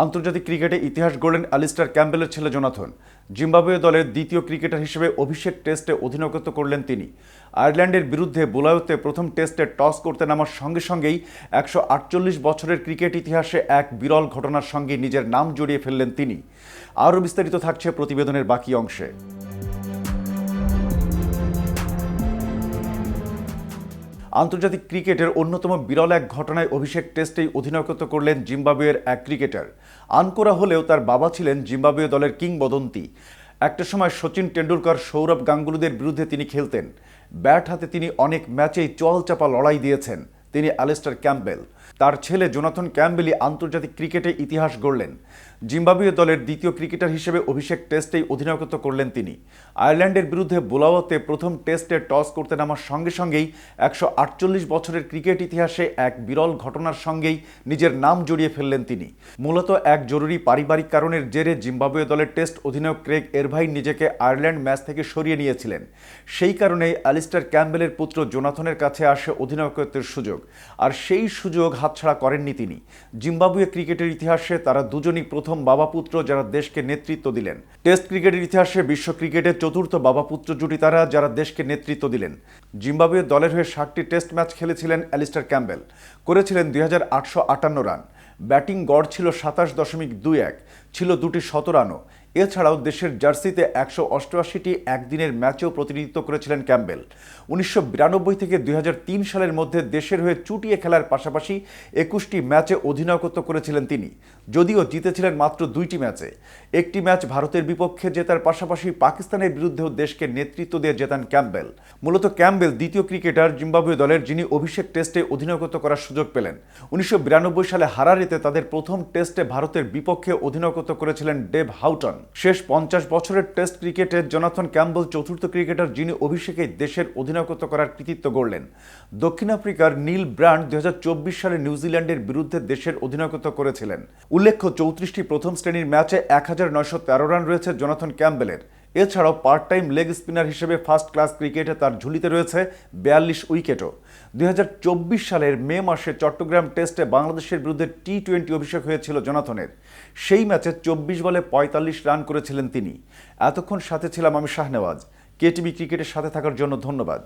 আন্তর্জাতিক ক্রিকেটে ইতিহাস গড়লেন অ্যালিস্টার ক্যাম্পবেলের ছেলে জোনাথন। জিম্বাবুয়ে দলের দ্বিতীয় ক্রিকেটার হিসেবে অভিষেক টেস্টে অধিনায়কত্ব করলেন তিনি। আয়ারল্যান্ডের বিরুদ্ধে বুলাওয়েতে প্রথম টেস্টে টস করতে নামার সঙ্গে সঙ্গেই ১৪৮ বছরের ক্রিকেট ইতিহাসে এক বিরল ঘটনার সঙ্গে নিজের নাম জড়িয়ে ফেললেন তিনি। আরও বিস্তারিত থাকছে প্রতিবেদনের বাকি অংশে। আন্তর্জাতিক ক্রিকেটের অন্যতম বিরল এক ঘটনায় অভিষেক টেস্টেই অধিনায়কত্ব করলেন জিম্বাবুয়ের এক ক্রিকেটার। আনকোরা হলেও তার বাবা ছিলেন জিম্বাবুয়ে দলের কিংবদন্তি। একটা সময় সচিন টেন্ডুলকর, সৌরভ গাঙ্গুলিদের বিরুদ্ধে তিনি খেলতেন। ব্যাট হাতে তিনি অনেক ম্যাচেই চলচাপা লড়াই দিয়েছেন। তিনি অ্যালিস্টার ক্যাম্পবেল। তার ছেলে জোনাথন ক্যাম্পবেলই আন্তর্জাতিক ক্রিকেটে ইতিহাস গড়লেন। জিম্বাবুয়ে দলের দ্বিতীয় ক্রিকেটার হিসেবে অভিষেক টেস্টেই অধিনায়কত্ব করলেন তিনি। আয়ারল্যান্ডের বিরুদ্ধে বুলাওয়াতে প্রথম টেস্টে টস করতে নামার সঙ্গে সঙ্গেই ১৪৮ বছরের ক্রিকেট ইতিহাসে এক বিরল ঘটনার সঙ্গেই নিজের নাম জড়িয়ে ফেললেন তিনি। মূলত এক জরুরি পারিবারিক কারণের জেরে জিম্বাবুয়ে দলের টেস্ট অধিনায়ক ক্রেগ এরভাইন নিজেকে আয়ারল্যান্ড ম্যাচ থেকে সরিয়ে নিয়েছিলেন। সেই কারণেই অ্যালিস্টার ক্যাম্পবেলের পুত্র জোনাথনের কাছে আসে অধিনায়কত্বের সুযোগ। আর সেই সুযোগ হাতছাড়া করেননি তিনি। জিম্বাবুয়ে ক্রিকেটের ইতিহাসে তারা দুজনই প্রথম বাবা পুত্র যারা দেশকে নেতৃত্ব দিলেন। টেস্ট ক্রিকেটের ইতিহাসে বিশ্ব ক্রিকেটের চতুর্থ বাবা পুত্র জুটি তারা, যারা দেশকে নেতৃত্ব দিলেন। জিম্বাবুয়ে দলের হয়ে 60টি টেস্ট ম্যাচ খেলেছিলেন অ্যালিস্টার ক্যাম্পবেল। করেছিলেন ২৮৫৮ রান। ব্যাটিং গড় ছিল ২৭.২১, ছিল দুটি শতরানও। এছাড়াও দেশের জার্সিতে ১৮৮টি একদিনের ম্যাচেও প্রতিনিধিত্ব করেছিলেন ক্যাম্পবেল। ১৯৯২ থেকে ২০০৩ সালের মধ্যে দেশের হয়ে চুটিয়ে খেলার পাশাপাশি ২১টি ম্যাচে অধিনায়কত্ব করেছিলেন তিনি। যদিও জিতেছিলেন মাত্র ২টি ম্যাচে। একটি ম্যাচ ভারতের বিপক্ষে জেতার পাশাপাশি পাকিস্তানের বিরুদ্ধেও দেশকে নেতৃত্ব দিয়ে জেতান ক্যাম্পবেল। মূলত ক্যাম্পবেল দ্বিতীয় ক্রিকেটার জিম্বাবুয়ে দলের, যিনি অভিষেক টেস্টে অধিনায়কত্ব করার সুযোগ পেলেন। ১৯৯২ সালে হারারেতে তাদের প্রথম টেস্টে ভারতের বিপক্ষে অধিনায়কত্ব করেছিলেন ডেভ হাউটন। শেষ ৫০ বছরের টেস্ট ক্রিকেটে জোনাথন ক্যাম্পবেল চতুর্থ ক্রিকেটার, যিনি অভিষেকে দেশের অধিনায়কত্ব করার কৃতিত্ব গড়লেন। দক্ষিণ আফ্রিকার নীল ব্র্যান্ড ২০২৪ সালে নিউজিল্যান্ডের বিরুদ্ধে দেশের অধিনায়কত্ব করেছিলেন। উল্লেখ্য, ৩৪টি প্রথম শ্রেণীর ম্যাচে ১৯১৩ রান রয়েছে জোনাথন ক্যাম্পবেলের। এছাড়াও পার্ট টাইম লেগ স্পিনার হিসেবে ফার্স্ট ক্লাস ক্রিকেটে তার ঝুলিতে রয়েছে ৪২ উইকেটও। ২০২৪ সালের মে মাসে চট্টগ্রাম টেস্টে বাংলাদেশের বিরুদ্ধে টি-20 অভিষেক হয়েছিল জোনাথনের। সেই ম্যাচে ২৪ বলে ৪৫ রান করেছিলেন তিনি। এতক্ষণ সাথে ছিলাম আমি শাহনেওয়াজ। কেটিভি ক্রিকেটের সাথে থাকার জন্য ধন্যবাদ।